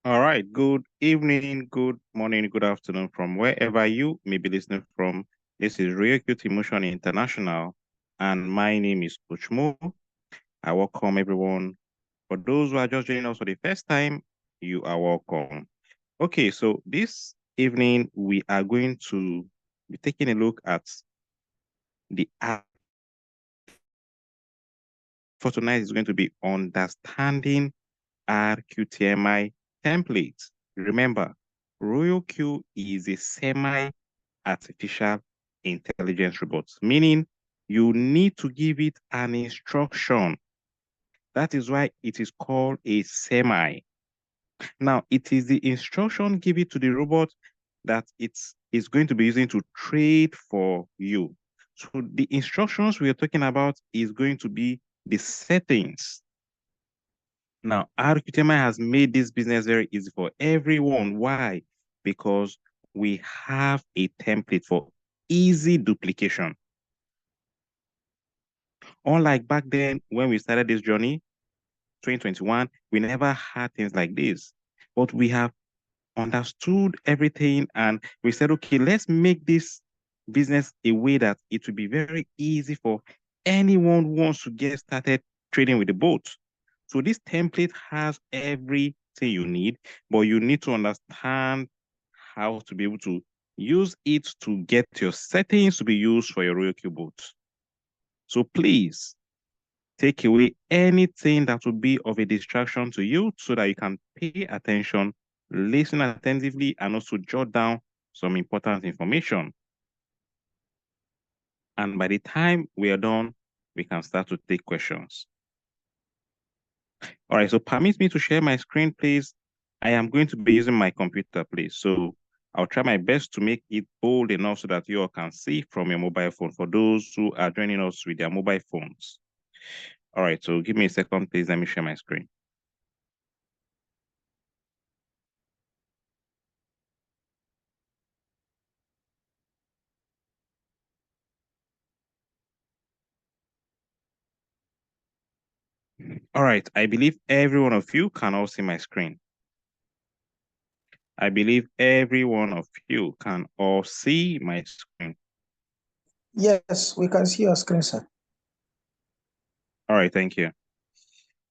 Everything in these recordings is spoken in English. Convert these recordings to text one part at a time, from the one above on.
All right. Good evening, good morning, good afternoon from wherever you may be listening from. This is Real Cute Emotion International, and my name is Coach Mo. I welcome everyone. For those who are just joining us for the first time, you are welcome. Okay, so this evening we are going to be taking a look at the app for tonight is going to be understanding RQTMI templates. Remember, Royal Q is a semi-artificial intelligence robot, meaning you need to give it an instruction. That is why it is called a semi. Now, it is the instruction given to the robot that it is going to be using to trade for you. So the instructions we are talking about is going to be the settings. Now, RQTMI has made this business very easy for everyone. Why? Because we have a template for easy duplication. Unlike back then, when we started this journey, 2021, we never had things like this. But we have understood everything and we said, okay, let's make this business a way that it will be very easy for anyone who wants to get started trading with the boat. So this template has everything you need, but you need to understand how to be able to use it to get your settings to be used for your Royal Q boat. So please take away anything that will be of a distraction to you so that you can pay attention, listen attentively, and also jot down some important information. And by the time we are done, we can start to take questions. All right, so permit me to share my screen, please. I am going to be using my computer, please. So I'll try my best to make it bold enough so that you all can see from your mobile phone for those who are joining us with their mobile phones. All right, so give me a second, please. Let me share my screen. All right, I believe every one of you can all see my screen. I believe every one of you can all see my screen. Yes, we can see your screen, sir. All right, thank you.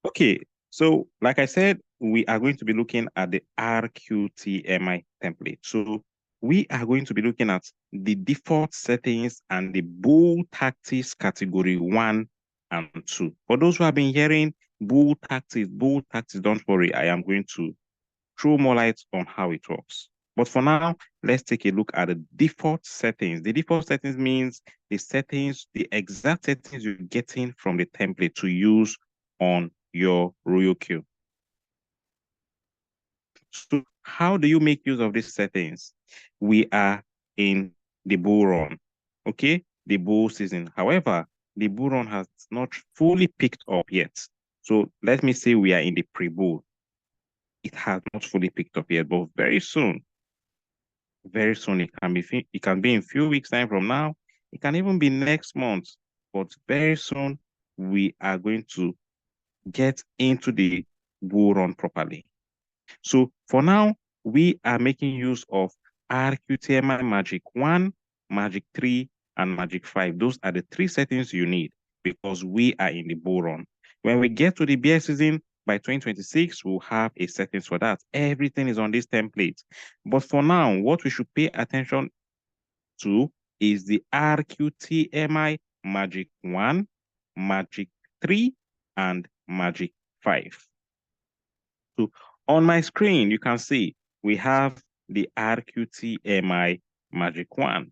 Okay, so like I said, we are going to be looking at the RQTMI template. So we are going to be looking at the default settings and the bull tactics category 1 and 2. For those who have been hearing bull tactics, don't worry, I am going to throw more light on how it works. But for now, let's take a look at the default settings. The default settings means the settings, the exact settings you're getting from the template to use on your Royal Q. So how do you make use of these settings? We are in the bull run, okay? The bull season. However, the bull run has not fully picked up yet. So let me say we are in the pre-bull. It has not fully picked up yet, but very soon it can be in a few weeks time from now. It can even be next month, but very soon we are going to get into the bull run properly. So for now, we are making use of RQTMI Magic 1, Magic 3, and Magic 5. Those are the three settings you need because we are in the bull run. When we get to the bear season by 2026, we'll have a settings for that. Everything is on this template. But for now, what we should pay attention to is the RQTMI Magic 1, Magic 3, and Magic 5. So on my screen, you can see we have the RQTMI Magic 1.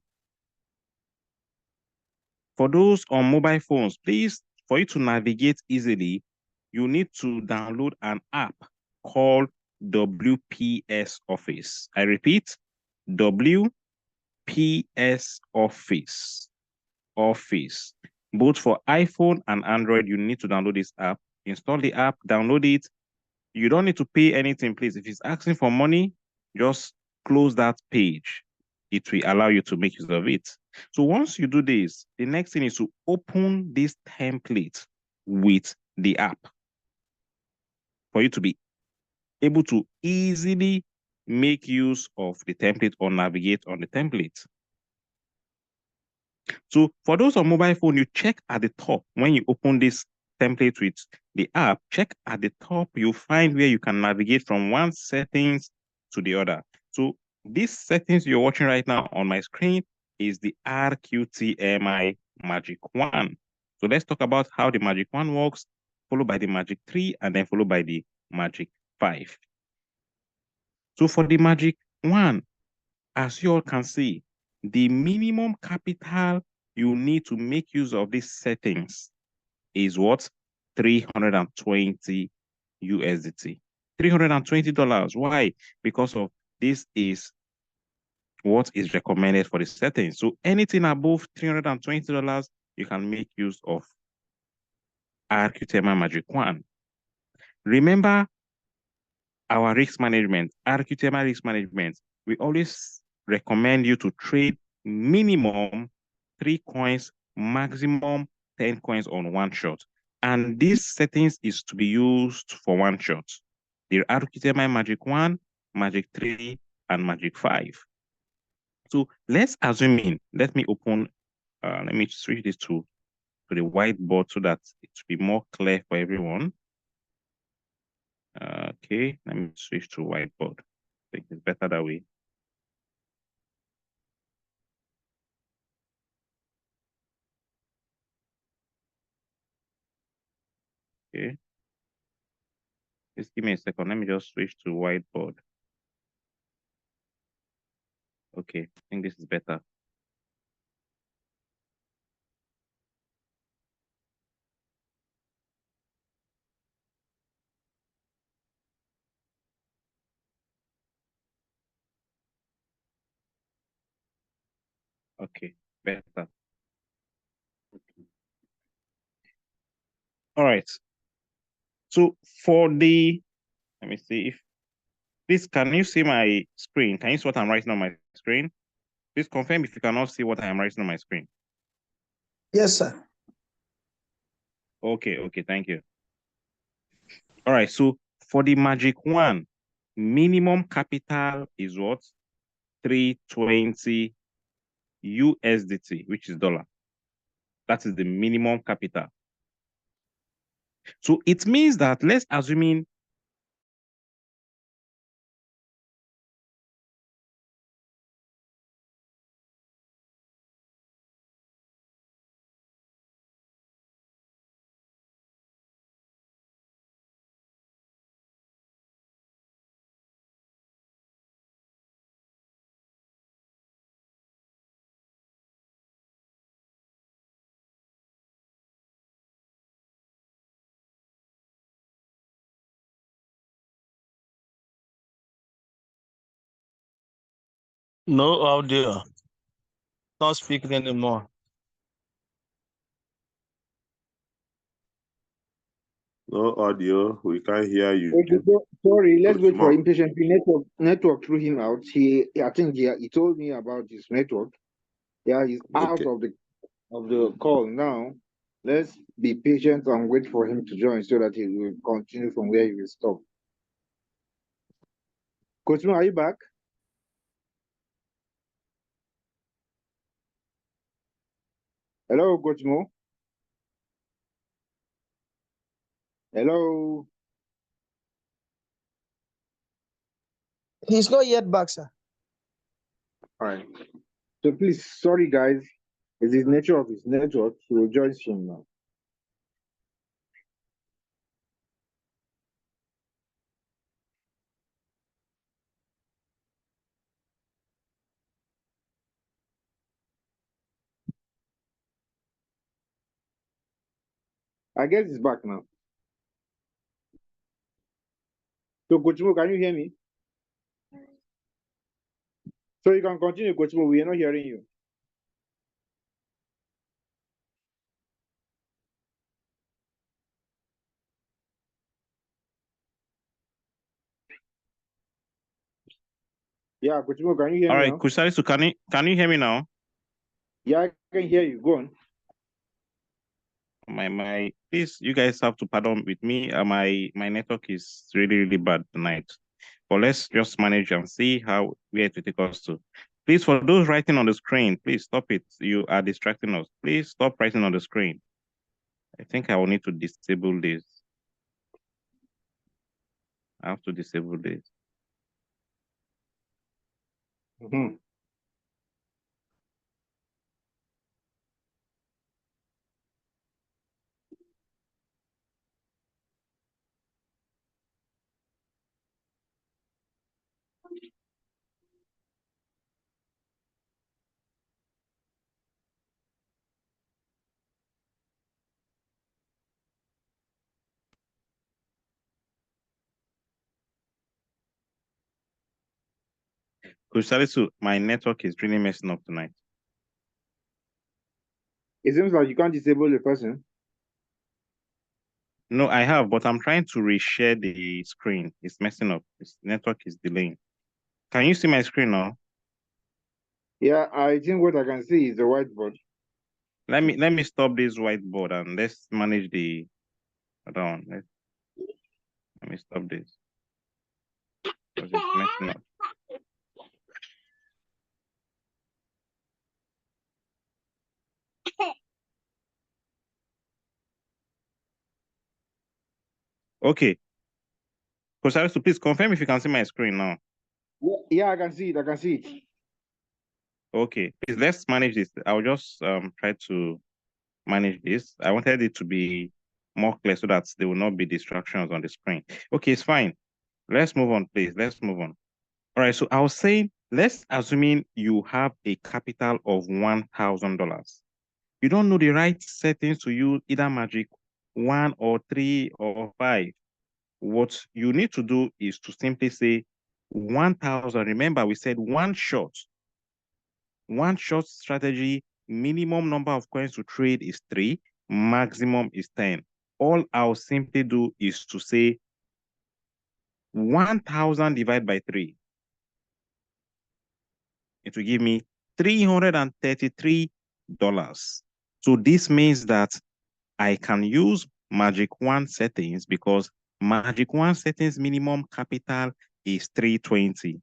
For those on mobile phones, please, for you to navigate easily, you need to download an app called WPS Office. I repeat, WPS Office. Both for iPhone and Android, you need to download this app. Install the app, download it. You don't need to pay anything, please. If it's asking for money, just close that page. It will allow you to make use of it. So once you do this, the next thing is to open this template with the app for you to be able to easily make use of the template or navigate on the template. So for those on mobile phone, you check at the top when you open this template with the app, check at the top, you'll find where you can navigate from one settings to the other. So these settings you're watching right now on my screen is the RQTMI Magic Wand. So let's talk about how the Magic Wand works, followed by the Magic 3, and then followed by the Magic 5. So for the Magic Wand, as you all can see, the minimum capital you need to make use of these settings is what? 320 USDT. $320. Why? Because of this is what is recommended for the settings. So anything above $320, you can make use of RQTMI Magic Wand. Remember our risk management, RQTMI risk management. We always recommend you to trade minimum 3 coins, maximum 10 coins on one shot. And these settings is to be used for one shot. The RQTMI Magic Wand, Magic 3, and Magic 5. So let's assume let me open, let me switch this to the whiteboard so that it will be more clear for everyone. Okay, let me switch to whiteboard. I think it's better that way. Okay. Just give me a second. Let me just switch to whiteboard. Okay, I think this is better. Okay, better. All right. So for the, let me see if, please, can you see my screen? Can you see what I'm writing on my screen? Please confirm if you cannot see what I am writing on my screen. Yes, sir. Okay, thank you. All right, so for the Magic Wand, minimum capital is what? 320 USDT, which is dollar. That is the minimum capital. So it means that, let's assume No audio. Not speaking anymore. No audio. We can't hear you. Okay, sorry, let's Coach wait for Mo. him patiently. Network threw him out. I think he told me about his network. Yeah, he's out Okay. of the call now. Let's be patient and wait for him to join so that he will continue from where he will stop. Coach Mo, are you back? Hello, Coach Mo. Hello. He's not yet back, sir. All right. So please, sorry guys, it's the nature of his network. He will join soon now. I guess he's back now. So Coach Mo, can you hear me? So you can continue, Coach Mo. We are not hearing you. Yeah, Coach Mo, can you hear all me right, now? Coach Salisu, can you hear me now? Yeah, I can hear you. Go on. Please, you guys have to pardon with me. My network is really bad tonight. But let's just manage and see how where to take us to. Please, for those writing on the screen, please stop it. You are distracting us. Please stop writing on the screen. I think I will need to disable this. I have to disable this. Mhm. Kusalisu, my network is really messing up tonight. It seems like you can't disable the person. No, I have, but I'm trying to reshare the screen. It's messing up. This network is delaying. Can you see my screen now? Yeah, I think what I can see is the whiteboard. Let me stop this whiteboard and let's manage the. Hold on. Let me stop this. Because it's messing up. Okay. Kusalisu, please confirm if you can see my screen now. Yeah, I can see it. I can see it. Okay, please let's manage this. I'll just try to manage this. I wanted it to be more clear so that there will not be distractions on the screen. Okay, it's fine. Let's move on, please. Let's move on. All right, so I was saying, let's assuming you have a capital of $1,000. You don't know the right settings to use either Magic 1 or 3 or 5. What you need to do is to simply say 1,000. Remember, we said one shot strategy, minimum number of coins to trade is 3, maximum is 10. All I'll simply do is to say 1,000 divided by 3. It will give me $333. So this means that I can use Magic 1 settings because Magic 1 settings minimum capital is 320.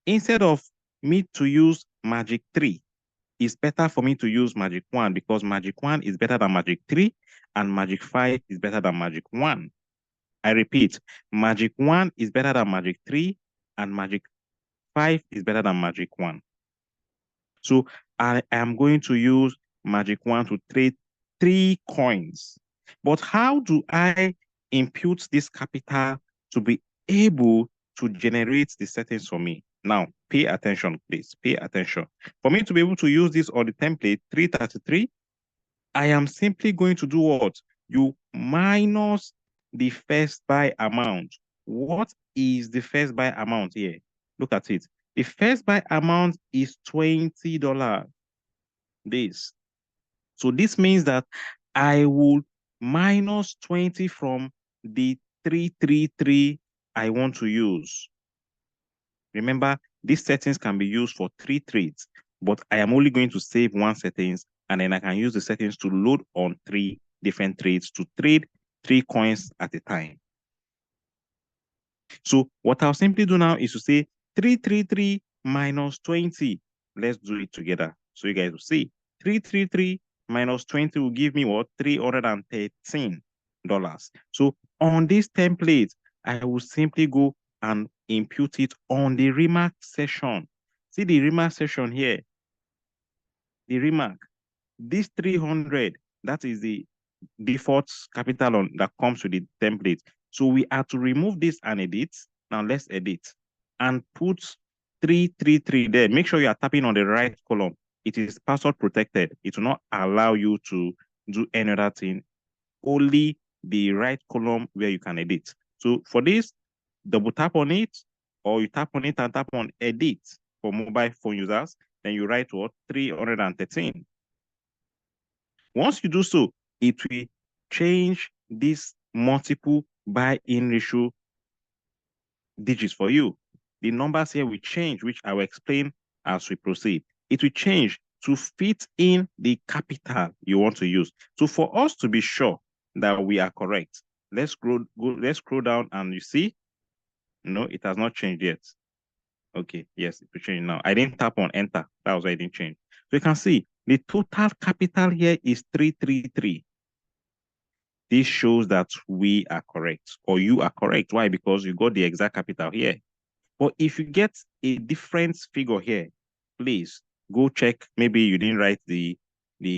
Instead of me to use Magic 3, it's better for me to use Magic 1 because Magic 1 is better than Magic 3 and Magic 5 is better than Magic 1. I repeat, Magic 1 is better than Magic 3 and Magic 5 is better than Magic 1. So I am going to use Magic 1 to trade 3 coins. But how do I impute this capital to be able to generate the settings for me? Now, pay attention, please. Pay attention. For me to be able to use this on the template 333, I am simply going to do what? You minus the first buy amount. What is the first buy amount here? Look at it. The first buy amount is $20. This. So this means that I will minus 20 from the 333 I want to use. Remember, these settings can be used for 3 trades, but I am only going to save 1 settings, and then I can use the settings to load on 3 different trades to trade 3 coins at a time. So what I'll simply do now is to say 333 minus 20. Let's do it together. So you guys will see 333 minus 20 will give me what? $313. So on this template, I will simply go and impute it on the remark session. See the remark session here. The remark. This 300, that is the default capital that comes with the template. So we are to remove this and edit. Now let's edit and put 333 there. Make sure you are tapping on the right column. It is password protected. It will not allow you to do any other thing. Only the right column where you can edit. So for this, double tap on it, or you tap on it and tap on edit for mobile phone users. Then you write what? 313. Once you do so, it will change this multiple buy-in ratio digits for you. The numbers here will change, which I will explain as we proceed. It will change to fit in the capital you want to use. So for us to be sure that we are correct, let's scroll down, and you see, no, it has not changed yet. Okay, yes, it will change now. I didn't tap on enter. That was why it didn't change. So you can see the total capital here is 333. This shows that we are correct, or you are correct. Why? Because you got the exact capital here. But if you get a different figure here, please go check. Maybe you didn't write the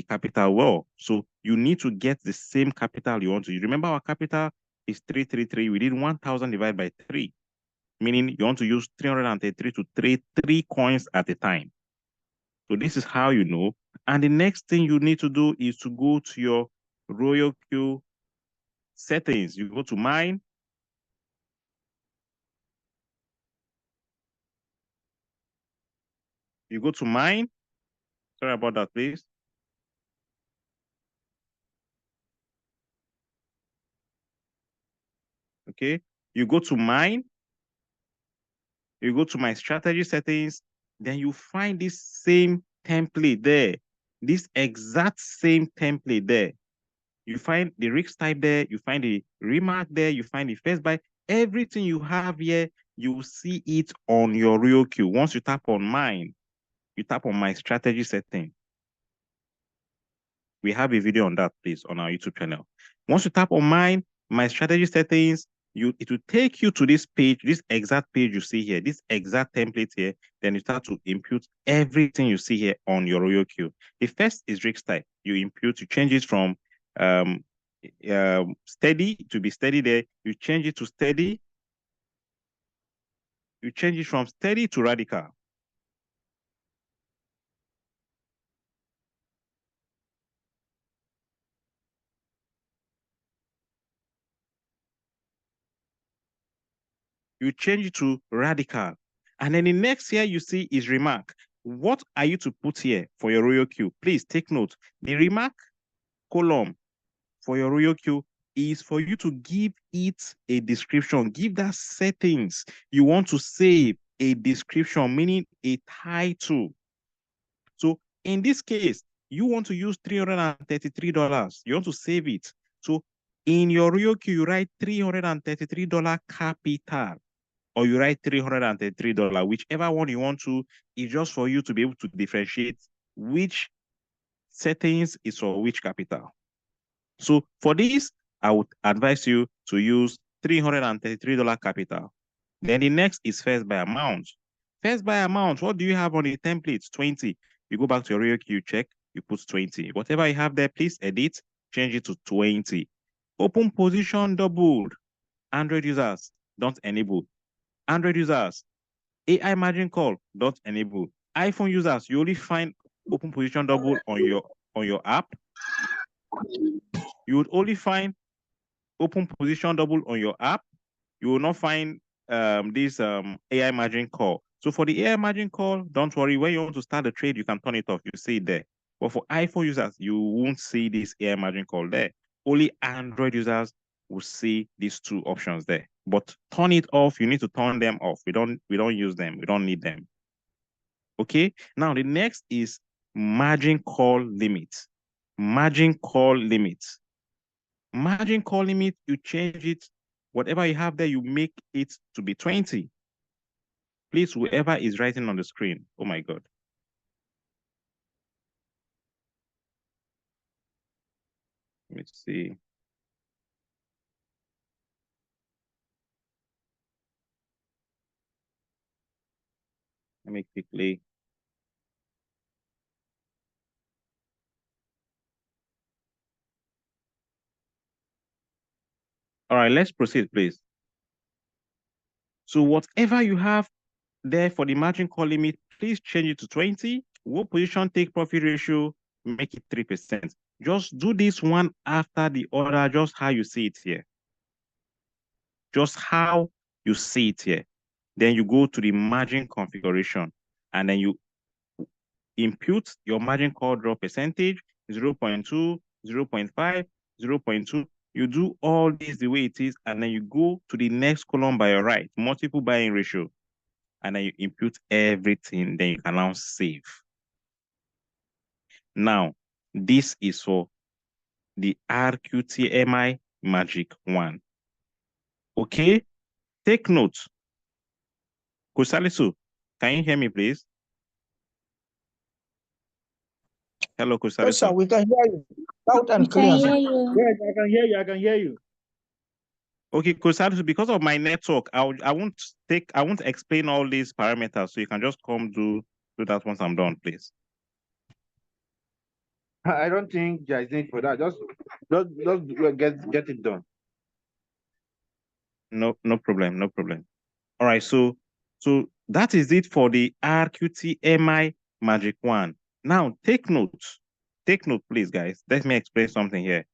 capital well. So you need to get the same capital you want to use. Remember, our capital is 333. We did 1,000 divided by 3, meaning you want to use 333 to trade 3 coins at a time. So this is how you know. And the next thing you need to do is to go to your RoyalQ settings. You go to mine. You go to mine. Sorry about that, please. Okay. You go to mine. You go to my strategy settings. Then you find this same template there. This exact same template there. You find the risk type there. You find the remark there. You find the first buy. Everything you have here, you will see it on your RoyalQ. Once you tap on mine, you tap on my strategy setting. We have a video on that, please, on our YouTube channel. Once you tap on mine, my strategy settings, it will take you to this page, this exact page you see here, this exact template here. Then you start to impute everything you see here on your RoyalQ. The first is risk type. You impute, you change it from steady to be steady there. You change it to steady. You change it from steady to radical. You change it to radical. And then the next here you see is remark. What are you to put here for your RoyalQ? Please take note. The remark column for your RoyalQ is for you to give it a description. Give that settings you want to save a description, meaning a title. So in this case, you want to use $333. You want to save it. So in your RoyalQ, you write $333 capital, or you write $333, whichever one you want to. Is just for you to be able to differentiate which settings is for which capital. So for this, I would advise you to use $333 capital. Then the next is first buy amount. First buy amount, what do you have on the template? 20. You go back to your RoyalQ, check, you put 20. Whatever you have there, please edit, change it to 20. Open position doubled. Android users, don't enable. Android users, AI margin call, don't enable. iPhone users, you only find open position double on your app. You would only find open position double on your app. You will not find this AI margin call. So for the AI margin call, don't worry. When you want to start the trade, you can turn it off. You see it there. But for iPhone users, you won't see this AI margin call there. Only Android users will see these two options there. But turn it off. You need to turn them off. We don't use them. We don't need them. Okay. Now the next is margin call limit. Margin call limit. Margin call limit, you change it. Whatever you have there, you make it to be 20. Please, whoever is writing on the screen. Oh my God. Let me see. Let me quickly. All right, let's proceed, please. So whatever you have there for the margin call limit, please change it to 20. What position take profit ratio, make it 3%. Just do this one after the other, just how you see it here. Just how you see it here. Then you go to the margin configuration, and then you impute your margin call draw percentage, 0.2, 0.5, 0.2. You do all this the way it is, and then you go to the next column by your right, multiple buying ratio, and then you impute everything, then you can now save. Now, this is for the RQTMI Magic 1. Okay? Take note. Kusalisu, can you hear me, please? Hello, Yes, sir, Kusalisu. we can hear you loud and We clear. can sir. hear you. Yes, I can hear you. I can hear you. Okay, Kusalisu, because of my network, I won't explain all these parameters, so you can just come do that once I'm done, please. I don't think there is need for that. Just get it done. No problem, no problem. All right, so that is it for the RQTMI Magic 1. Now, take note, please, guys. Let me explain something here.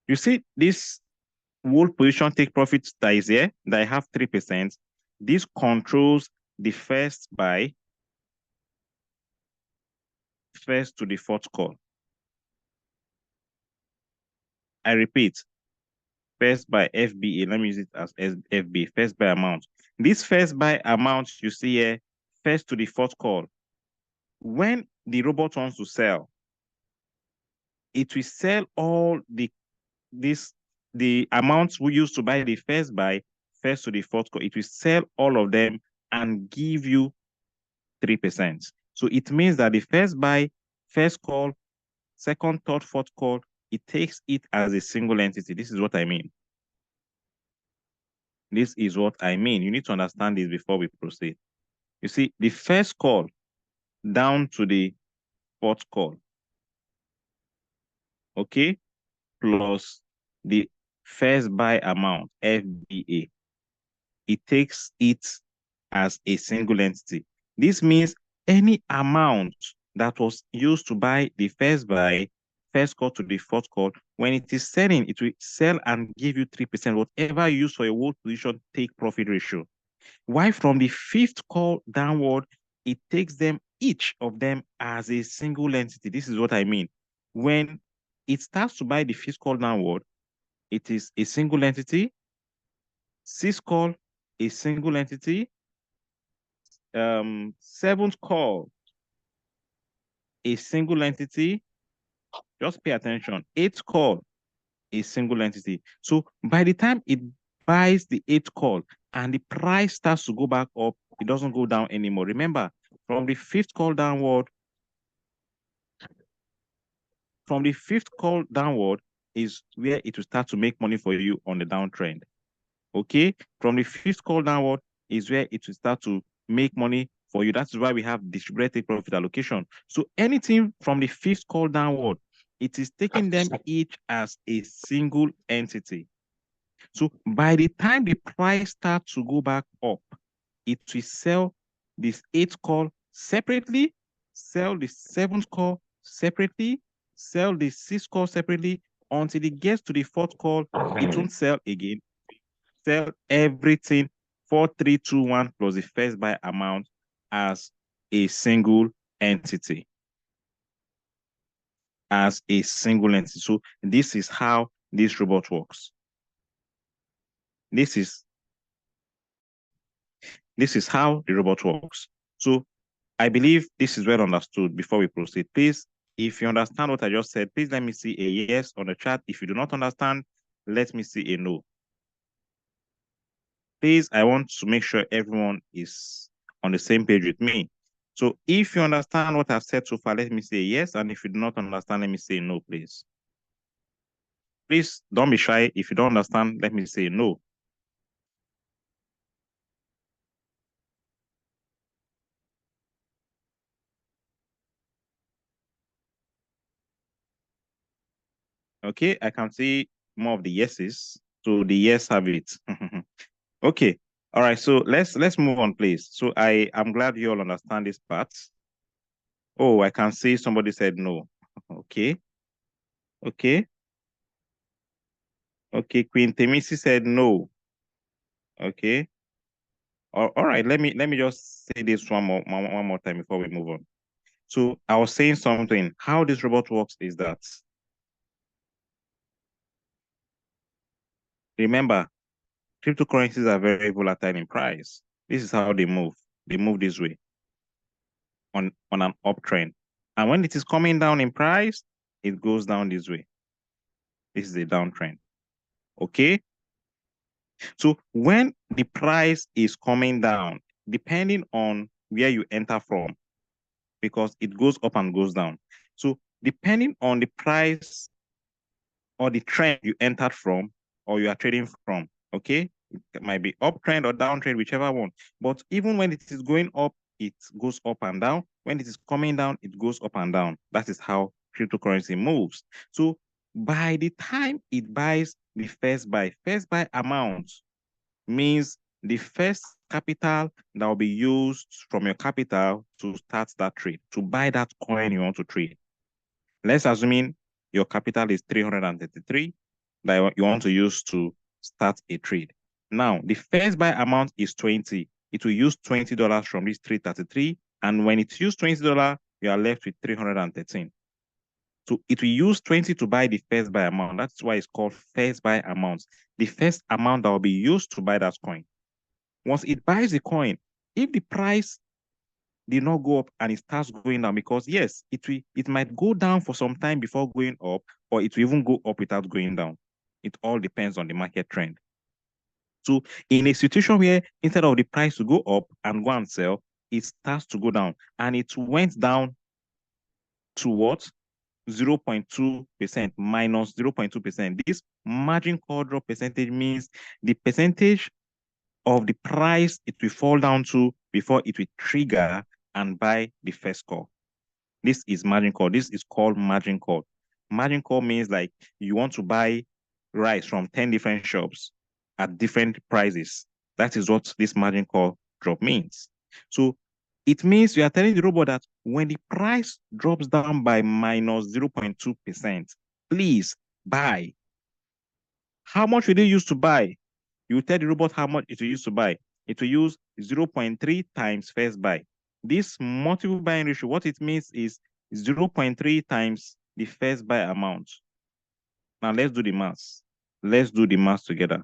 You see this whole position take profit that is here, that I have 3%. This controls the first buy, first to the fourth call. I repeat, first buy FBA. Let me use it as FB, first buy amount. This first buy amount you see here, first to the fourth call. When the robot wants to sell, it will sell all the amounts we used to buy the first buy, first to the fourth call. It will sell all of them and give you 3%. So it means that the first buy, first call, second, third, fourth call, it takes it as a single entity. This is what I mean. This is what I mean. You need to understand this before we proceed. You see, the first call down to the fourth call, okay, plus the first buy amount, FBA, it takes it as a single entity. This means any amount that was used to buy the first buy, first call to the fourth call, when it is selling, it will sell and give you 3%. Whatever you use for your whole position, take profit ratio. Why from the fifth call downward, it takes them, each of them, as a single entity. This is what I mean. When it starts to buy the fifth call downward, it is a single entity. Sixth call, a single entity. Seventh call, a single entity. Just pay attention. Eighth call, a single entity. So by the time it buys the eighth call and the price starts to go back up, it doesn't go down anymore. Remember, from the fifth call downward, is where it will start to make money for you on the downtrend. Okay? From the fifth call downward is where it will start to make money for you. That's why we have distributed profit allocation. So anything from the fifth call downward, it is taking them each as a single entity. So by the time the price starts to go back up, it will sell this eighth call separately, sell the seventh call separately, sell the sixth call separately, until it gets to the fourth call, it won't sell again. Sell everything 4, 3, 2, 1 plus the first buy amount as a single entity. As a single entity. So this is how this robot works. This is how the robot works. So I believe this is well understood before we proceed. Please, if you understand what I just said, please let me see a yes on the chat. If you do not understand, let me see a no. Please, I want to make sure everyone is on the same page with me. So if you understand what I've said so far, let me say yes. And if you do not understand, let me say no, please. Please don't be shy. If you don't understand, let me say no. Okay, I can see more of the yeses. So the yes have it. Okay. All right. So let's move on, please. So I'm glad you all understand this part. Oh, I can see somebody said no. Okay. Okay. Okay. Queen Temisi said no. Okay. All right. Let me just say this one more time before we move on. So I was saying something. How this robot works is that, remember, cryptocurrencies are very volatile in price. This is how they move. They move this way on an uptrend. And when it is coming down in price, it goes down this way. This is a downtrend. Okay? So when the price is coming down, depending on where you enter from, because it goes up and goes down. So depending on the price or the trend you entered from or you are trading from, okay? It might be uptrend or downtrend, whichever one. But even when it is going up, it goes up and down. When it is coming down, it goes up and down. That is how cryptocurrency moves. So by the time it buys the first buy amount means the first capital that will be used from your capital to start that trade, to buy that coin you want to trade. Let's assume your capital is 333 that you want to use to start a trade. Now, the first buy amount is 20. It will use $20 from this 333. And when it's used $20, you are left with 313. So it will use 20 to buy the first buy amount. That's why it's called first buy amount. The first amount that will be used to buy that coin. Once it buys the coin, if the price did not go up and it starts going down, because yes, it might go down for some time before going up, or it will even go up without going down. It all depends on the market trend. So in a situation where instead of the price to go up and go and sell, it starts to go down, and it went down to what? 0.2%, minus 0.2%. This margin call drop percentage means the percentage of the price it will fall down to before it will trigger and buy the first call. This is margin call. This is called margin call. Margin call means like you want to buy rice from 10 different shops at different prices. That is what this margin call drop means. So it means you are telling the robot that when the price drops down by minus 0.2%, please buy. How much will they use to buy? You tell the robot how much it will use to buy. It will use 0.3 times first buy. This multiple buying ratio, what it means is 0.3 times the first buy amount. Now let's do the math. Let's do the math together.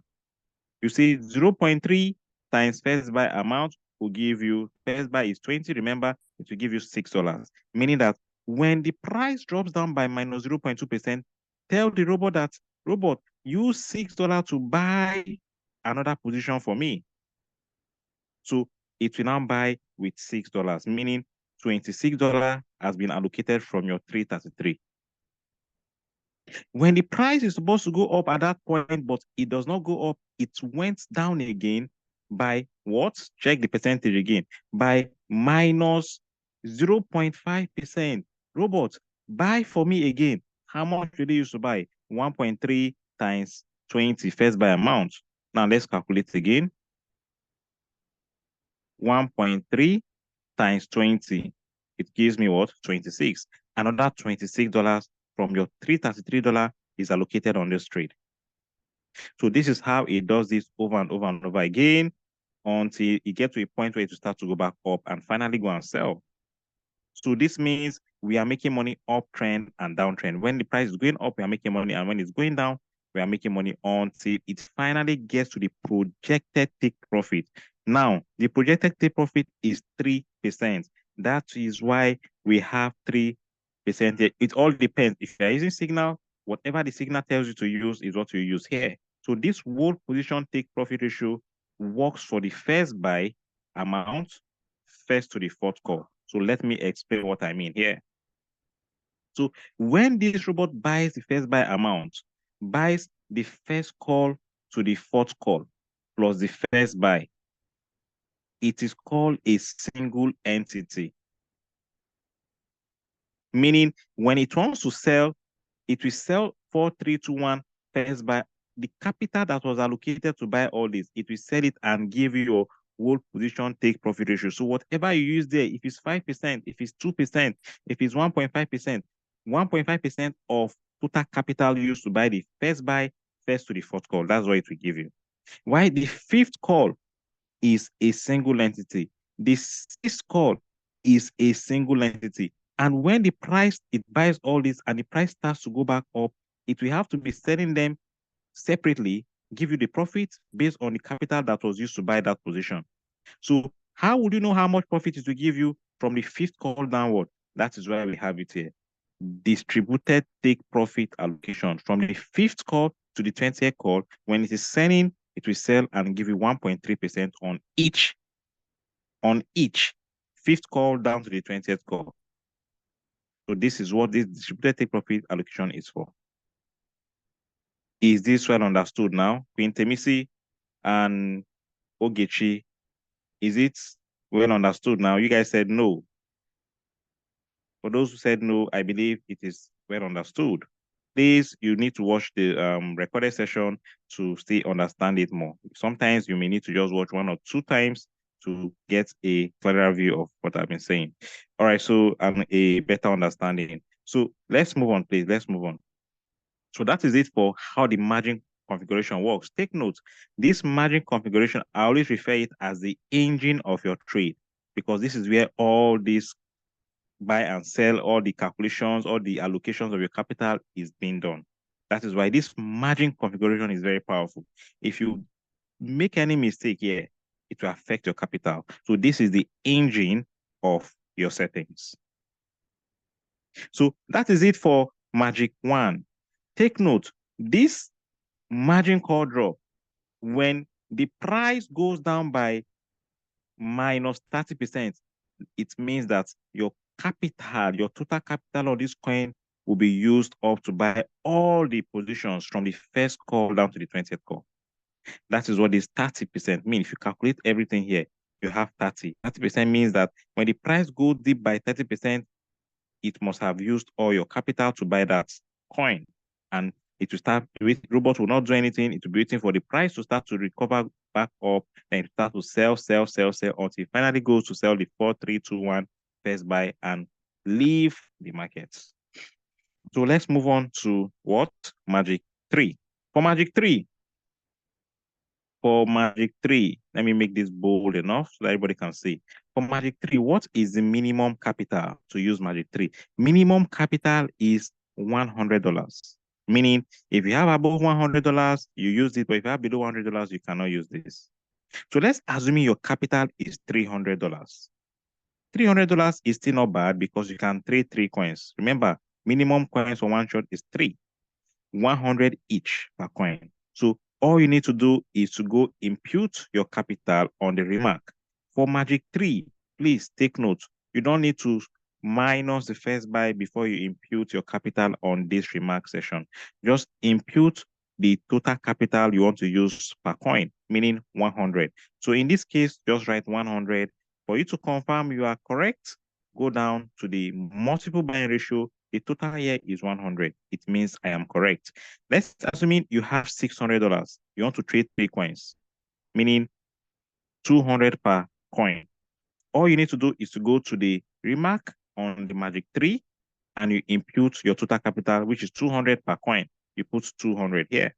You see 0.3 times first buy amount will give you, first buy is 20, remember, it will give you $6. Meaning that when the price drops down by minus 0.2%, tell the robot that, robot, use $6 to buy another position for me. So it will now buy with $6, meaning $26 has been allocated from your 333. When the price is supposed to go up at that point, but it does not go up, it went down again by what? Check the percentage again. By minus 0.5%. Robot, buy for me again. How much did they use to buy? 1.3 times 20 first buy amount. Now let's calculate again. 1.3 times 20. It gives me what? 26. Another $26 from your $333 is allocated on this trade. So this is how it does this over and over and over again until it gets to a point where it will start to go back up and finally go and sell. So this means we are making money uptrend and downtrend. When the price is going up, we are making money, and when it's going down, we are making money until it finally gets to the projected take profit. Now, the projected take profit is 3%. That is why we have 3%. It all depends. If you're using Signal, whatever the Signal tells you to use is what you use here. So this whole position take profit ratio works for the first buy amount, first to the fourth call. So let me explain what I mean here. So when this robot buys the first buy amount, buys the first call to the fourth call plus the first buy, it is called a single entity. Meaning when it wants to sell, it will sell 4,321 first buy. The capital that was allocated to buy all this, it will sell it and give you your whole position take profit ratio. So whatever you use there, if it's 5%, if it's 2%, if it's 1.5%, 1.5% of total capital used to buy the first buy, first to the fourth call. That's what it will give you. Why the fifth call is a single entity. The sixth call is a single entity. And when the price, it buys all this and the price starts to go back up, it will have to be selling them separately give you the profit based on the capital that was used to buy that position. So how would you know how much profit it will give you from the fifth call downward? That is why we have it here. Distributed take profit allocation from the fifth call to the 20th call. When it is selling, it will sell and give you 1.3% on each fifth call down to the 20th call. So this is what this distributed take profit allocation is for. Is this well understood now? Queen Temisi and Ogechi, is it well understood now? You guys said no. For those who said no, I believe it is well understood. Please, you need to watch the recorded session to still understand it more. Sometimes you may need to just watch 1 or 2 times to get a clearer view of what I've been saying. All right, so a better understanding. So let's move on, please. Let's move on. So that is it for how the margin configuration works. Take note, this margin configuration, I always refer it as the engine of your trade, because this is where all these buy and sell, all the calculations, all the allocations of your capital is being done. That is why this margin configuration is very powerful. If you make any mistake here, it will affect your capital. So this is the engine of your settings. So that is it for Magic 1. Take note, this margin call drop, when the price goes down by minus 30%, it means that your capital, your total capital on this coin will be used up to buy all the positions from the first call down to the 20th call. That is what this 30% means. If you calculate everything here, you have 30. 30% means that when the price goes deep by 30%, it must have used all your capital to buy that coin. And it will start, robot will not do anything. It will be waiting for the price to start to recover back up. Then it start to sell until it finally goes to sell the 4, 3, 2, 1 first buy and leave the market. So let's move on to what? Magic 3. For Magic 3, let me make this bold enough so that everybody can see. For Magic 3, what is the minimum capital to use Magic 3? Minimum capital is $100. Meaning, if you have above $100, you use it, but if you have below $100, you cannot use this. So let's assume your capital is $300. $300 is still not bad because you can trade 3 coins. Remember, minimum coins for one shot is 3, 100 each per coin. So all you need to do is to go impute your capital on the remark. For Magic 3, please take note, you don't need to minus the first buy before you impute your capital on this remark session. Just impute the total capital you want to use per coin, meaning 100. So in this case, just write 100. For you to confirm you are correct, go down to the multiple buying ratio. The total here is 100. It means I am correct. Let's assume you have $600. You want to trade 3 coins, meaning 200 per coin. All you need to do is to go to the remark on the Magic 3 and you impute your total capital, which is 200 per coin. You put 200 here.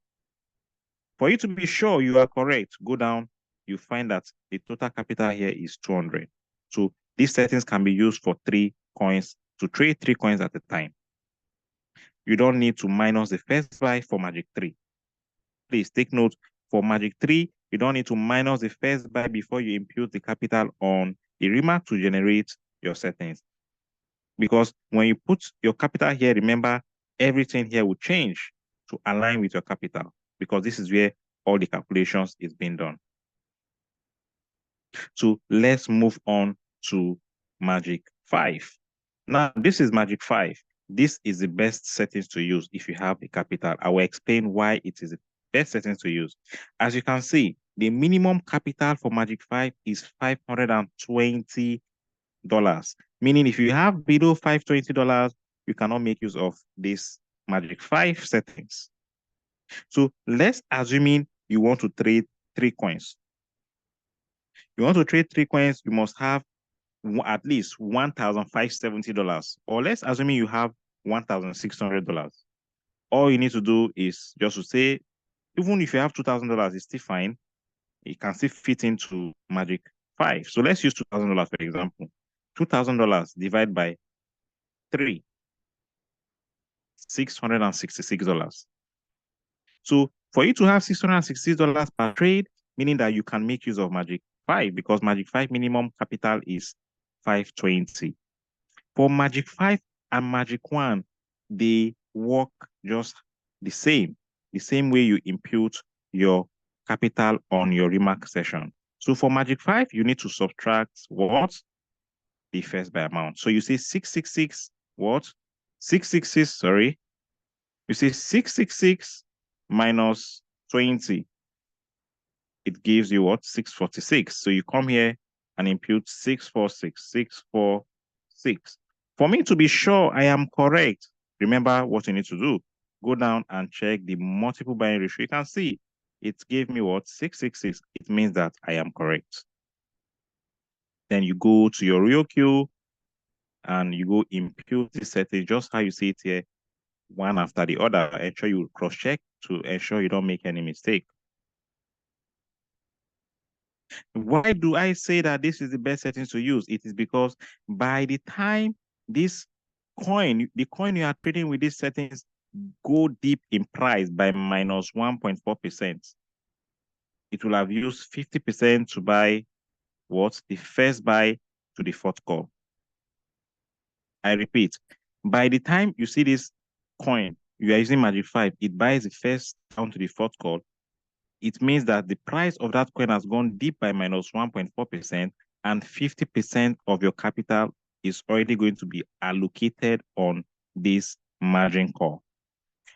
For you to be sure you are correct, go down, you find that the total capital here is 200. So these settings can be used for 3 coins, to trade 3 coins at a time. You don't need to minus the first buy for Magic 3. Please take note, for Magic 3, you don't need to minus the first buy before you impute the capital on the remark to generate your settings. Because when you put your capital here, remember, everything here will change to align with your capital, because this is where all the calculations is being done. So let's move on to Magic 5. Now, this is Magic 5. This is the best settings to use if you have a capital. I will explain why it is the best settings to use. As you can see, the minimum capital for Magic 5 is $520. Meaning if you have below $520, you cannot make use of this Magic 5 settings. So let's assume you want to trade 3 coins. You want to trade 3 coins, you must have at least $1,570. Or let's assume you have $1,600. All you need to do is just to say, even if you have $2,000, it's still fine. It can still fit into Magic 5. So let's use $2,000 for example. $2,000 divided by 3, $666. So For you to have $666 per trade, meaning that you can make use of Magic 5 because Magic 5 minimum capital is 520. For Magic 5 and Magic 1, they work just the same way you impute your capital on your remark session. So for Magic 5, you need to subtract what? The first by amount. So you say 666, what? 666, sorry. You say 666 minus 20. It gives you what? 646. So you come here and impute 646, 646. For me to be sure I am correct, remember what you need to do. Go down and check the multiple buying ratio. You can see it gave me what? 666. It means that I am correct. Then you go to your RealQ and you go impute the setting just how you see it here, one after the other. Ensure you cross-check to ensure you don't make any mistake. Why do I say that this is the best settings to use? It is because by the time this coin, the coin you are trading with these settings go deep in price by minus 1.4%, it will have used 50% to buy what? The first buy to the fourth call. I repeat, by the time you see this coin, you are using Magic 5, it buys the first down to the fourth call. It means that the price of that coin has gone deep by minus 1.4%, and 50% of your capital is already going to be allocated on this margin call.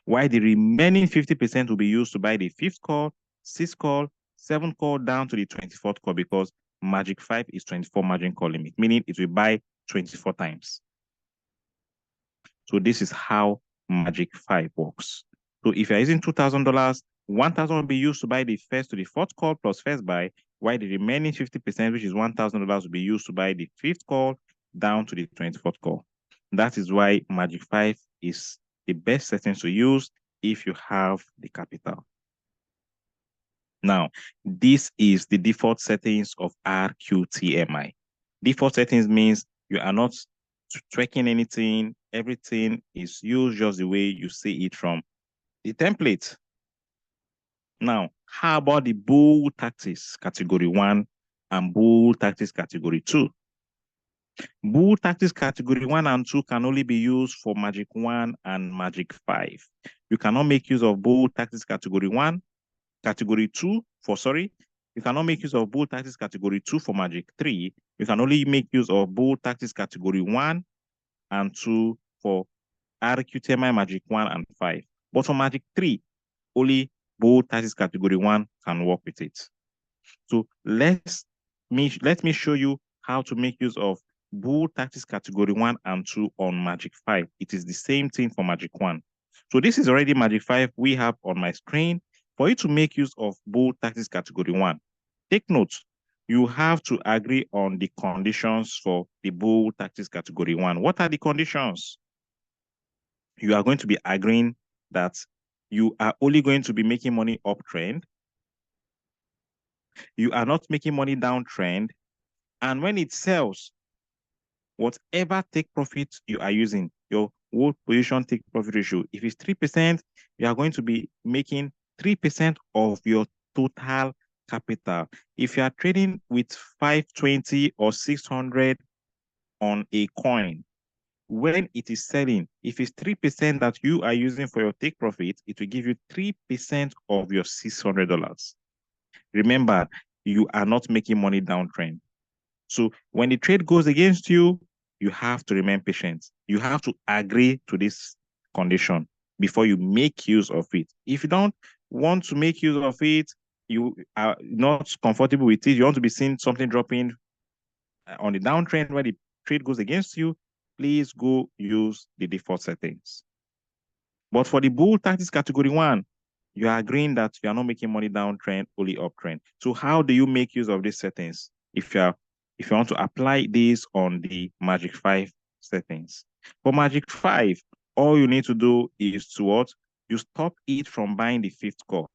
While the remaining 50% will be used to buy the fifth call, sixth call, seventh call down to the 24th call, because Magic 5 is 24 margin call limit, meaning it will buy 24 times. So this is how Magic 5 works. So if you're using $2,000, 1,000 will be used to buy the first to the fourth call plus first buy, while the remaining 50%, which is $1,000, will be used to buy the fifth call down to the 24th call. That is why Magic 5 is the best settings to use if you have the capital. Now, this is the default settings of RQTMI. Default settings means you are not tracking anything. Everything is used just the way you see it from the template. Now, how about the bull tactics category 1 and bull tactics category 2? Bull tactics category 1 and 2 can only be used for Magic 1 and Magic 5. You cannot make use of bull tactics category 1, category 2 for, sorry, you cannot make use of bull tactics category 2 for Magic 3. You can only make use of bull tactics category 1 and 2 for RQTMI Magic 1 and 5. But for Magic 3, only bull tactics category 1 can work with it. So let me show you how to make use of bull tactics category 1 and 2 on Magic 5. It is the same thing for Magic 1. So this is already Magic 5 we have on my screen. For you to make use of bull tactics category 1, take note, you have to agree on the conditions for the bull tactics category 1. What are the conditions? You are going to be agreeing that you are only going to be making money uptrend. You are not making money downtrend. And when it sells, whatever take profit you are using, your whole position take profit ratio, if it's 3%, you are going to be making 3% of your total capital. If you are trading with 520 or 600 on a coin, when it is selling, if it's 3% that you are using for your take profit, it will give you 3% of your $600. Remember, you are not making money downtrend. So when the trade goes against you, you have to remain patient. You have to agree to this condition before you make use of it. If you don't want to make use of it, you are not comfortable with it, you want to be seeing something dropping on the downtrend where the trade goes against you, please go use the default settings. But for the bull tactics category 1, you are agreeing that you are not making money downtrend, only uptrend. So how do you make use of these settings if you want to apply this on the Magic 5 settings? For Magic 5, all you need to do is to what? You stop it from buying the fifth call.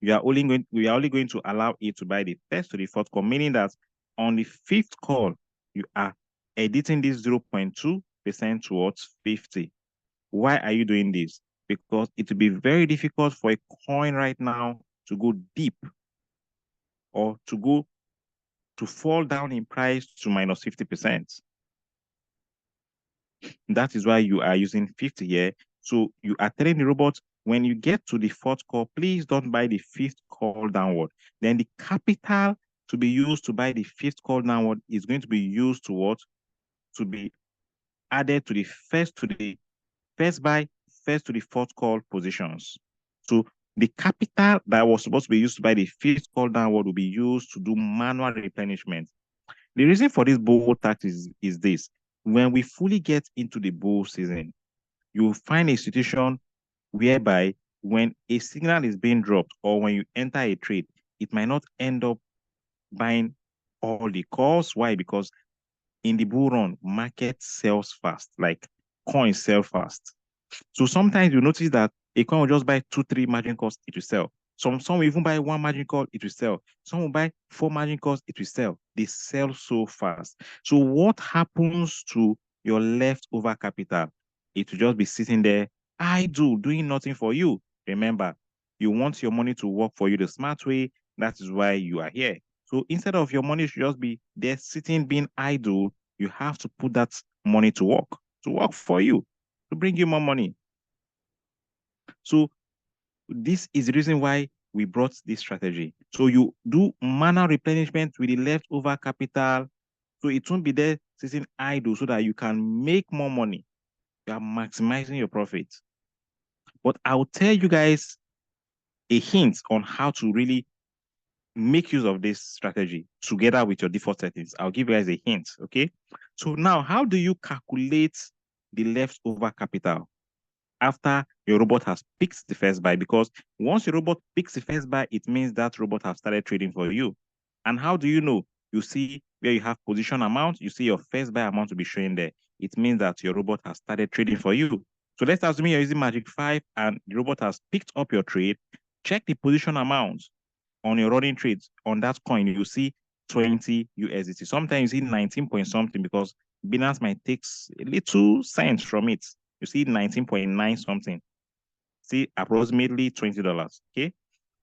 We are only going to allow it to buy the first to the fourth call, meaning that on the fifth call, you are editing this 0.2% towards 50. Why are you doing this? because it will be very difficult for a coin right now to go deep or to fall down in price to minus 50%. That is why you are using 50 here. So you are telling the robot, when you get to the fourth call, please don't buy the fifth call downward. Then the capital to be used to buy the fifth call downward is going to be used to what? To be added to the first buy, first to the fourth call positions. So the capital that was supposed to be used to buy the fifth call downward will be used to do manual replenishment. The reason for this bull tax is this. When we fully get into the bull season, you'll find a situation whereby when a signal is being dropped or when you enter a trade, it might not end up buying all the calls. Why? Because in the bull run, market sells fast, like coins sell fast. So sometimes you notice that a coin will just buy 2-3 margin calls, it will sell. Some will even buy 1 margin call, it will sell. Some will buy 4 margin calls, it will sell. They sell so fast. So what happens to your leftover capital? It will just be sitting there, idle, doing nothing for you. Remember, you want your money to work for you the smart way. That is why you are here. So instead of your money should just be there sitting, being idle, you have to put that money to work for you, to bring you more money. So this is the reason why we brought this strategy. So you do manual replenishment with the leftover capital. So it won't be there sitting idle so that you can make more money. You are maximizing your profit. But I'll tell you guys a hint on how to really make use of this strategy together with your default settings. I'll give you guys a hint, okay? So now, how do you calculate the leftover capital after your robot has picked the first buy? Because once your robot picks the first buy, it means that robot has started trading for you. And how do you know? You see where you have position amount, you see your first buy amount to be showing there. It means that your robot has started trading for you. So let's assume you're using Magic 5 and the robot has picked up your trade. Check the position amount on your running trades on that coin. You see 20 USDT. Sometimes you see 19 point something because Binance might take a little cents from it. You see 19.9 something. See approximately $20. Okay.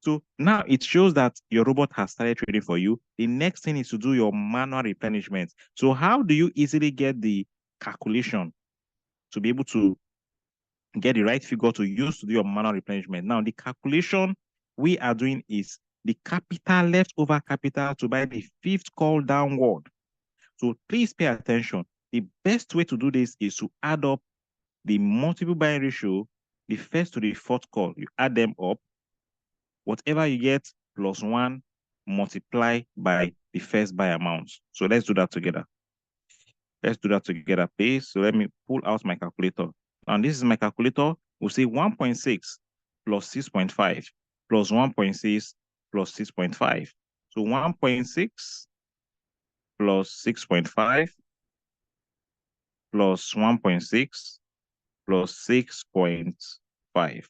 So now it shows that your robot has started trading for you. The next thing is to do your manual replenishment. So how do you easily get the calculation to be able to get the right figure to use to do your manual replenishment? Now, the calculation we are doing is the capital, leftover capital to buy the fifth call downward. So please pay attention. The best way to do this is to add up the multiple buying ratio, the first to the fourth call. You add them up. Whatever you get plus 1, multiply by the first buy amount. So let's do that together. Let's do that together, please. So let me pull out my calculator. And this is my calculator. We'll say 1.6 plus 6.5 plus 1.6 plus 6.5. So 1.6 plus 6.5 plus 1.6 plus 6.5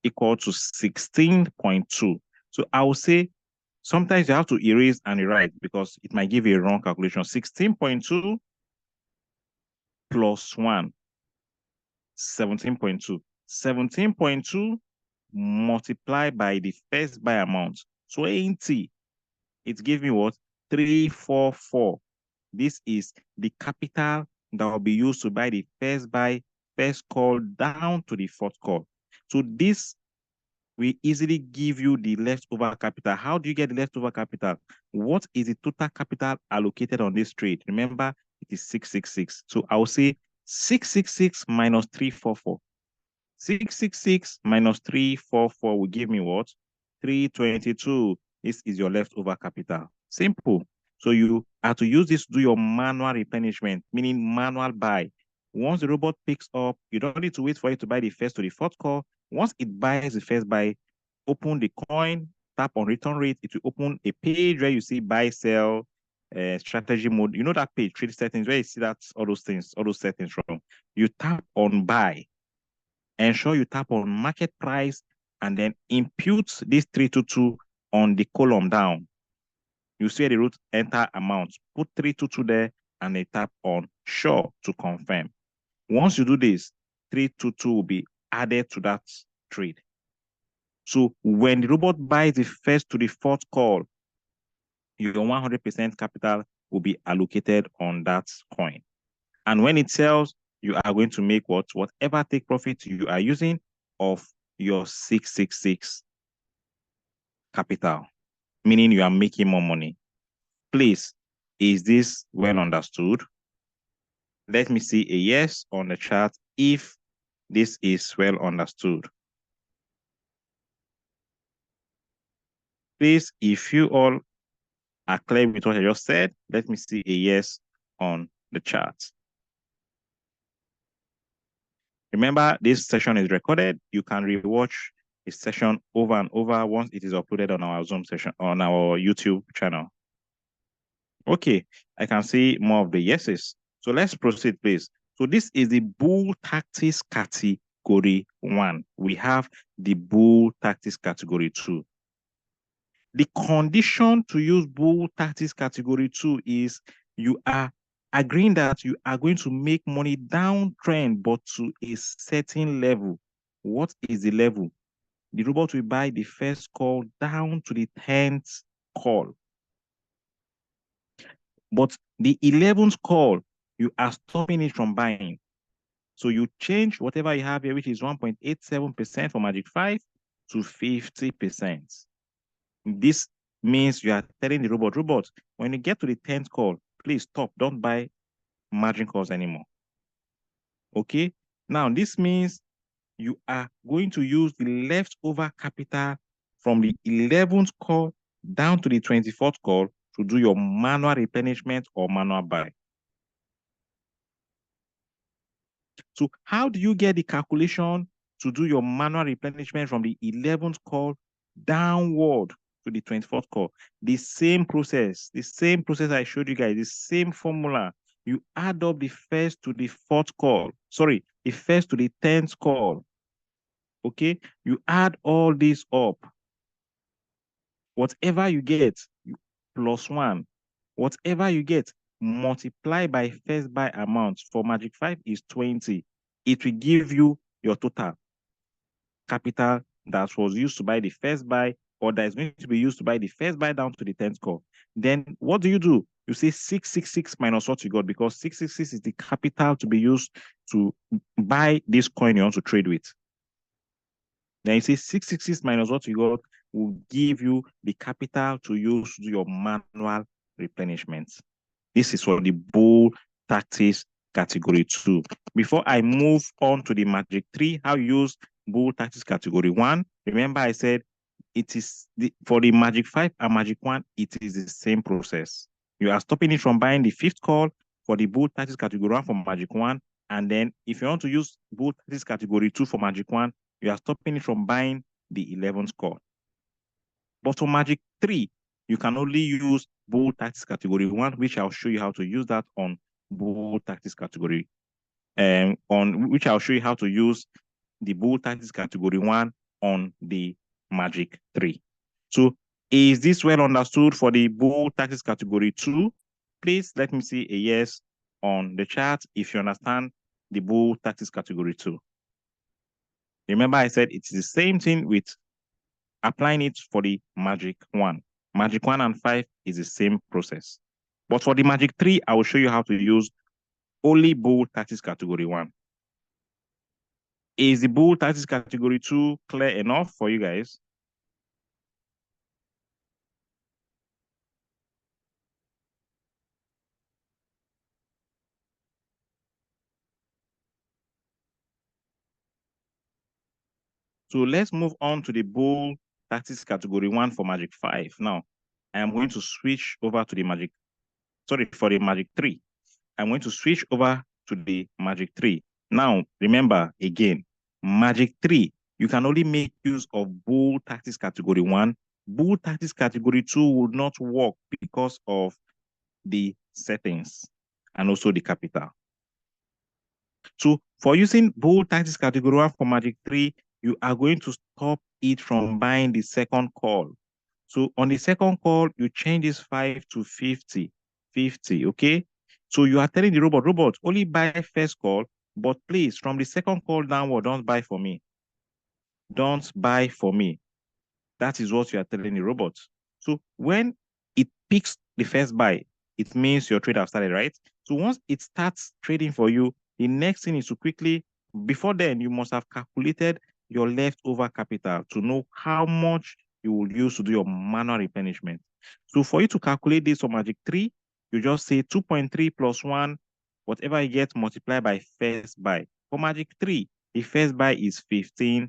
equal to 16.2. So I will say sometimes you have to erase and rewrite because it might give you a wrong calculation. 16.2 plus 1, 17.2. 17.2 multiplied by the first buy amount, 20. It gave me what? 344. This is the capital that will be used to buy the first buy, first call down to the fourth call. So this will easily give you the leftover capital. How do you get the leftover capital? What is the total capital allocated on this trade? Remember, it is 666. So I will say 666 minus 344. 666 minus 344 will give me what? 322. This is your leftover capital. Simple. So you have to use this to do your manual replenishment, meaning manual buy. Once the robot picks up, you don't need to wait for it to buy the first to the fourth call. Once it buys the first buy, open the coin, tap on return rate. It will open a page where you see buy, sell, strategy mode. You know that page, trade settings, where you see that all those things, all those settings from. You tap on buy. Ensure you tap on market price and then impute this 322 on the column down. You see the root enter amount. Put 322 there and then tap on sure to confirm. Once you do this, 322 will be added to that trade. So when the robot buys the first to the fourth call, your 100% capital will be allocated on that coin. And when it sells, you are going to make whatever take profit you are using of your 666 capital, meaning you are making more money. Please, is this well understood? Let me see a yes on the chart if this is well understood. Please, if you all are clear with what I just said, let me see a yes on the chart. Remember, this session is recorded. You can rewatch this session over and over once it is uploaded on our Zoom session, on our YouTube channel. Okay, I can see more of the yeses. So let's proceed, please. So this is the bull tactics category 1. We have the bull tactics category 2. The condition to use bull tactics category 2 is you are agreeing that you are going to make money downtrend, but to a certain level. What is the level? The robot will buy the first call down to the 10th call. But the 11th call, you are stopping it from buying. So you change whatever you have here, which is 1.87% for Magic 5 to 50%. This means you are telling the robot, when you get to the 10th call, please stop, don't buy margin calls anymore. Okay, now this means you are going to use the leftover capital from the 11th call down to the 24th call to do your manual replenishment or manual buy. So how do you get the calculation to do your manual replenishment from the 11th call downward to the 24th call? The same process I showed you guys, the same formula. You add up the first to the fourth call. Sorry, the first to the 10th call. Okay, you add all this up. Whatever you get, plus 1. Whatever you get, multiply by first buy amount. For Magic 5 is 20. It will give you your total capital that was used to buy the first buy, or that is going to be used to buy the first buy down to the 10th call. Then what do? You say 666 minus what you got, because 666 is the capital to be used to buy this coin you want to trade with. Then you say 666 minus what you got will give you the capital to use to do your manual replenishment. This is for the bull tactics category 2. Before I move on to the Magic 3, how you use bull tactics category 1, remember I said it is for the Magic 5 and Magic 1, it is the same process. You are stopping it from buying the 5th call for the bull tactics category 1 for Magic 1, and then if you want to use bull tactics category 2 for Magic 1, you are stopping it from buying the 11th call. But for Magic 3, you can only use bull tactics category 1, which I'll show you how to use that on bull tactics category, on which I'll show you how to use the bull tactics category 1 on the Magic 3. So is this well understood for the bull tactics category 2? Please let me see a yes on the chat if you understand the bull tactics category 2. Remember I said it's the same thing with applying it for the Magic 1. Magic 1 and 5 is the same process. But for the Magic 3, I will show you how to use only bull tactics category 1. Is the bull tactics category 2 clear enough for you guys? So let's move on to the bull tactics category 1 for Magic 5. Now, I am going to switch over to the Magic, sorry, for the Magic 3. I'm going to switch over to the Magic 3. Now, remember again, Magic 3, you can only make use of bull tactics category 1. Bull tactics category 2 would not work because of the settings and also the capital. So for using bull tactics category 1 for Magic 3, you are going to stop it from buying the second call. So on the second call, you change this 5 to 50, okay? So you are telling the robot, only buy first call, But please, from the second call downward, don't buy for me. Don't buy for me. That is what you are telling the robot. So when it picks the first buy, it means your trade has started, right? So once it starts trading for you, the next thing is to quickly, before then, you must have calculated your leftover capital to know how much you will use to do your manual replenishment. So for you to calculate this for Magic 3, you just say 2.3 plus 1, whatever you get, multiplied by first buy. For Magic 3, the first buy is $15.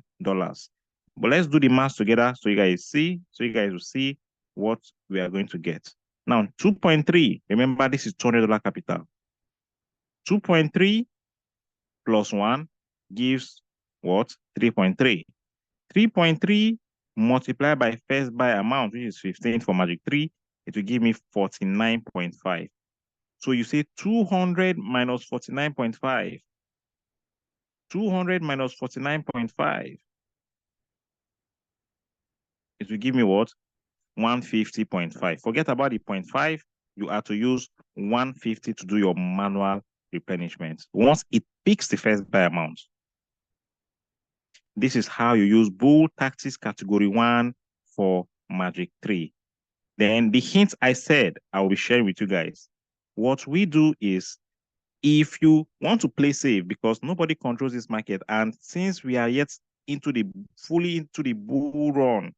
But let's do the math together so you guys will see what we are going to get. Now, 2.3, remember this is $200 capital. 2.3 plus 1 gives what? 3.3. 3.3 multiplied by first buy amount, which is 15 for Magic 3, it will give me 49.5. So you say 200 minus 49.5. 200 minus 49.5. It will give me what? 150.5. Forget about the 0.5. You have to use 150 to do your manual replenishment. Once it picks the first buy amount, this is how you use Bull Tactics Category 1 for Magic 3. Then the hints I said I will be sharing with you guys. What we do is, if you want to play safe, because nobody controls this market, and since we are yet fully into the bull run,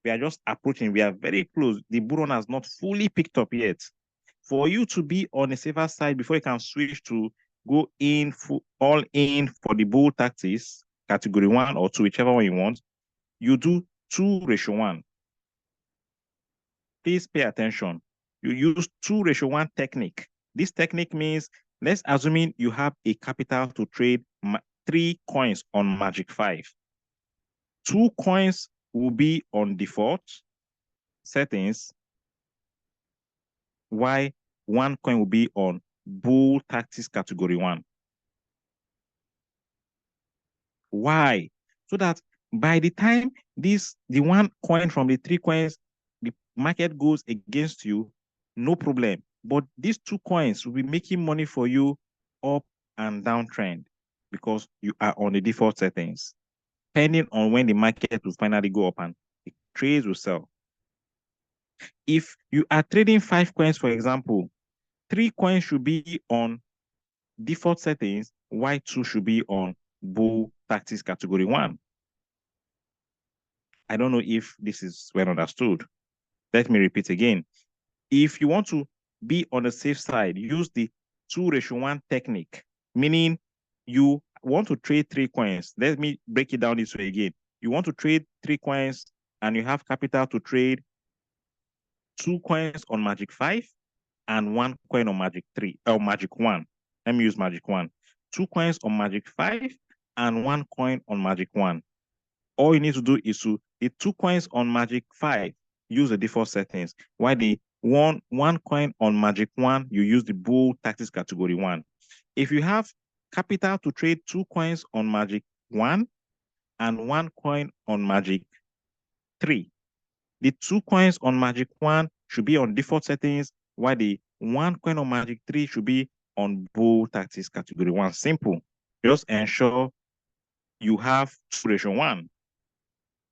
we are just approaching, we are very close. The bull run has not fully picked up yet. For you to be on a safer side before you can switch to go in all in for the bull tactics, category 1 or 2, whichever one you want, you do 2:1. Please pay attention. You use 2:1 technique. This technique means, let's assuming you have a capital to trade 3 coins on Magic 5. 2 coins will be on default settings, while 1 coin will be on Bull Tactics Category 1. Why? So that by the time the 1 coin from the 3 coins, the market goes against you, no problem. But these 2 coins will be making money for you up and downtrend because you are on the default settings. Depending on when the market will finally go up and the trades will sell. If you are trading 5 coins, for example, 3 coins should be on default settings, while 2 should be on Bull Tactics Category 1. I don't know if this is well understood. Let me repeat again. If you want to be on the safe side, use the 2:1 technique, meaning you want to trade 3 coins. Let me break it down this way again. You want to trade 3 coins and you have capital to trade 2 coins on Magic 5 and 1 coin on Magic 3 or Magic 1. Let me use Magic 1. 2 coins on Magic 5 and 1 coin on Magic 1. All you need to do is to the 2 coins on Magic 5, use the default settings. While the one coin on Magic 1, you use the Bull Tactics Category 1. If you have capital to trade 2 coins on Magic 1 and 1 coin on Magic 3, the 2 coins on Magic 1 should be on default settings, while the 1 coin on Magic 3 should be on Bull Tactics Category 1. Simple. Just ensure you have 2:1.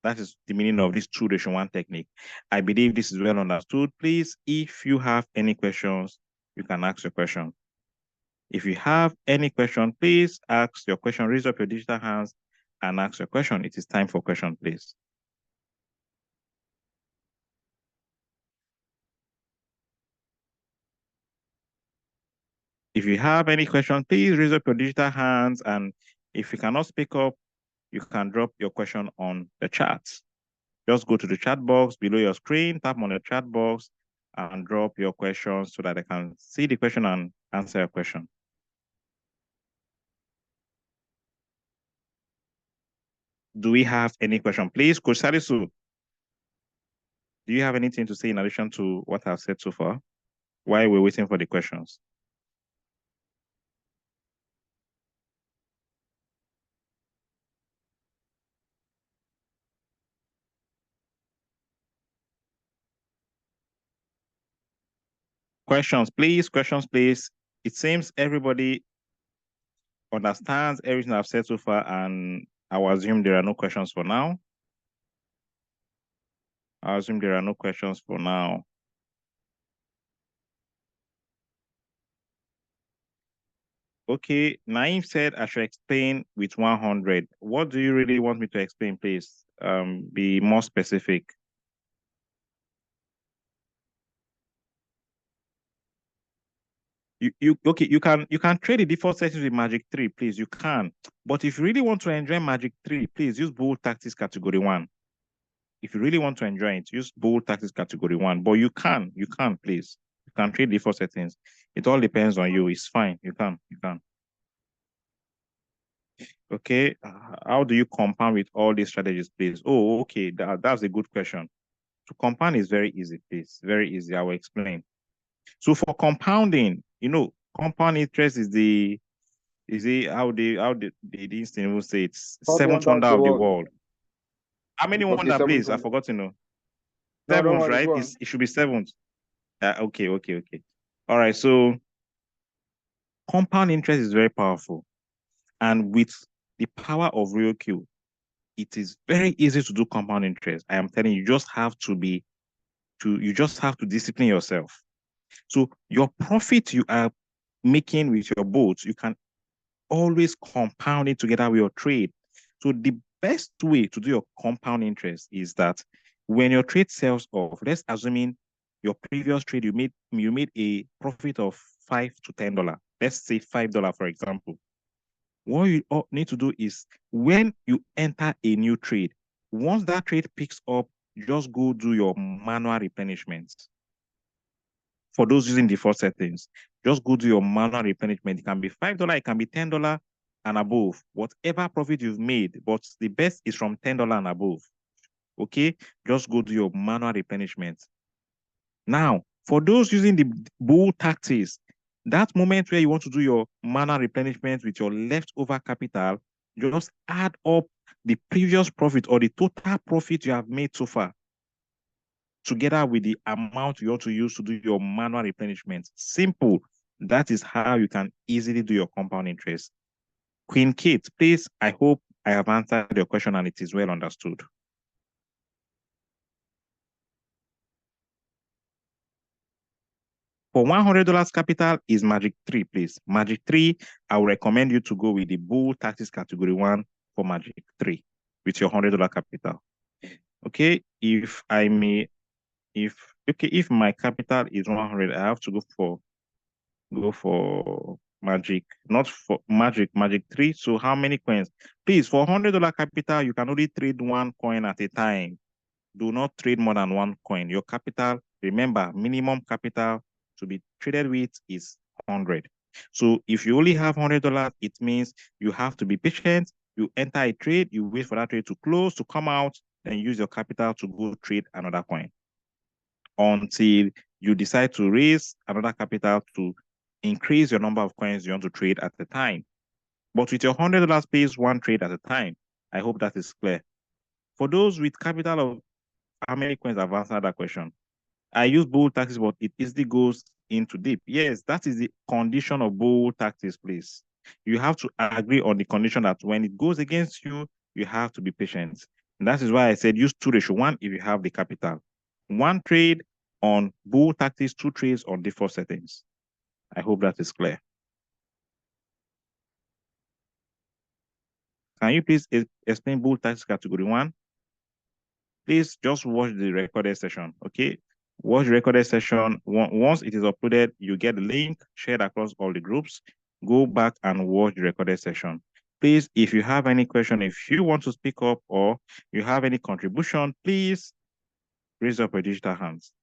That is the meaning of this 2:1 technique. I believe this is well understood. Please, if you have any questions, you can ask your question. If you have any question, please ask your question. Raise up your digital hands and ask your question. It is time for question, please. If you have any question, please raise up your digital hands. And if you cannot speak up, you can drop your question on the chat. Just go to the chat box below your screen, tap on the chat box and drop your questions so that I can see the question and answer your question. Do we have any question? Please, Coach Salisu, do you have anything to say in addition to what I've said so far while we're waiting for the questions? Questions, please. Questions, please. It seems everybody understands everything I've said so far, and I will assume there are no questions for now. I assume there are no questions for now. Okay, Naeem said I should explain with 100. What do you really want me to explain, please? Be more specific. Okay, you can trade the default settings with Magic 3, please. You can. But if you really want to enjoy Magic 3, please use Bull Tactics Category 1. If you really want to enjoy it, use Bull Tactics Category 1. But you can, please. You can trade default settings. It all depends on you. It's fine. You can. Okay, how do you compound with all these strategies, please? Oh, okay, that's a good question. To compound is very easy, please. Very easy. I will explain. So for compounding, compound interest is how the instinct will say it's seventh wonder of the world. How many wonder, please? I forgot to know. No, don't Seventh, worry, right? go on. It should be seventh. Okay. All right. So compound interest is very powerful, and with the power of RioQ, it is very easy to do compound interest. I am telling you, you just have to discipline yourself. So your profit you are making with your boats, you can always compound it together with your trade. So the best way to do your compound interest is that when your trade sells off, let's assuming your previous trade you made a profit of $5 to $10. Let's say $5, for example. What you need to do is when you enter a new trade, once that trade picks up, just go do your manual replenishment. For those using default settings, just go do your manual replenishment. It can be $5, it can be $10 and above, whatever profit you've made, but the best is from $10 and above. Okay, just go do your manual replenishment. Now, for those using the bull tactics, that moment where you want to do your manual replenishment with your leftover capital, just add up the previous profit or the total profit you have made so far together with the amount you ought to use to do your manual replenishment. Simple. That is how you can easily do your compound interest. Queen Kate, please, I hope I have answered your question and it is well understood. For $100 capital is Magic 3, please. Magic 3, I will recommend you to go with the Bull Tactics Category 1 for Magic 3 with your $100 capital. Okay, if my capital is 100, I have to go for Magic, not for Magic 3. So how many coins? Please, for $100 capital, you can only trade one coin at a time. Do not trade more than one coin. Your capital, remember, minimum capital to be traded with is 100. So if you only have $100, it means you have to be patient. You enter a trade, you wait for that trade to close, to come out, then use your capital to go trade another coin until you decide to raise another capital to increase your number of coins you want to trade at the time. But with your $100, pays one trade at a time. I hope that is clear. For those with capital of how many coins, I've answered that question. I use bull tactics, but it easily goes into deep. Yes, that is the condition of bull tactics, please. You have to agree on the condition that when it goes against you, you have to be patient. And that is why I said use 2:1 if you have the capital. One trade on bull tactics, 2 trades on default settings. I hope that is clear. Can you please explain bull tactics category 1? Please just watch the recorded session, okay? Watch the recorded session. Once it is uploaded, you get the link shared across all the groups. Go back and watch the recorded session. Please, if you have any question, if you want to speak up or you have any contribution, please raise up your digital hands.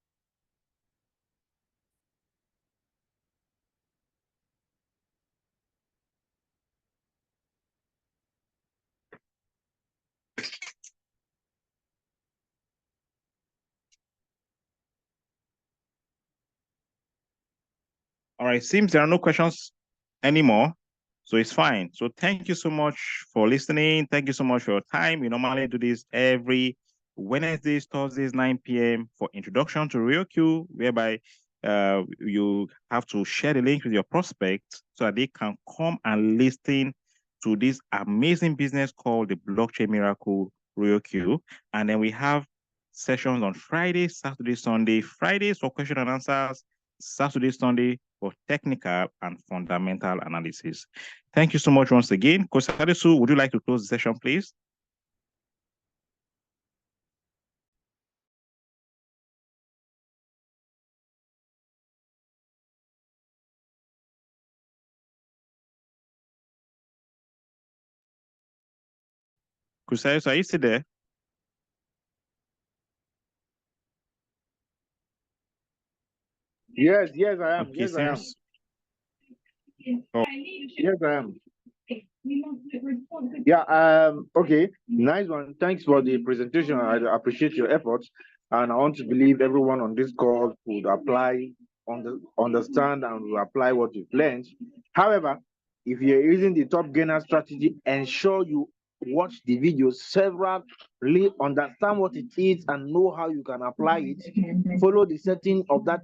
All right, seems there are no questions anymore, so it's fine. So thank you so much for listening. Thank you so much for your time. We normally do this every Wednesdays, Thursdays, 9 p.m. for introduction to RioQ, whereby you have to share the link with your prospects so that they can come and listen to this amazing business called the Blockchain Miracle Royal Q. And then we have sessions on Friday, Saturday, Sunday, Fridays for question and answers, Saturday, Sunday for technical and fundamental analysis. Thank you so much once again. Coach Adesu, would you like to close the session, please? Coach Adesu, are you still there? Yes, yes, I am. Okay, Yes, I am. seems. Oh, Yes, I am. Yeah, okay. Nice one. Thanks for the presentation. I appreciate your efforts. And I want to believe everyone on this call would apply, understand, and will apply what you've learned. However, if you're using the top gainer strategy, ensure you watch the video severally, understand what it is, and know how you can apply it. Follow the setting of that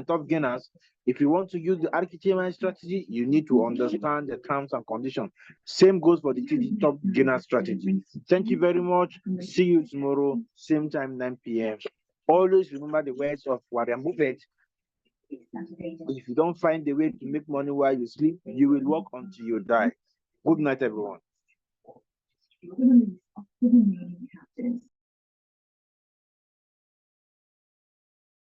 top gainers. If you want to use the RKTMI strategy, you need to understand the terms and conditions. Same goes for the TD top gainer strategy. Thank you very much. See you tomorrow, same time, 9 p.m. Always remember the words of Warren Buffett. If you don't find the way to make money while you sleep, you will work until you die. Good night, everyone.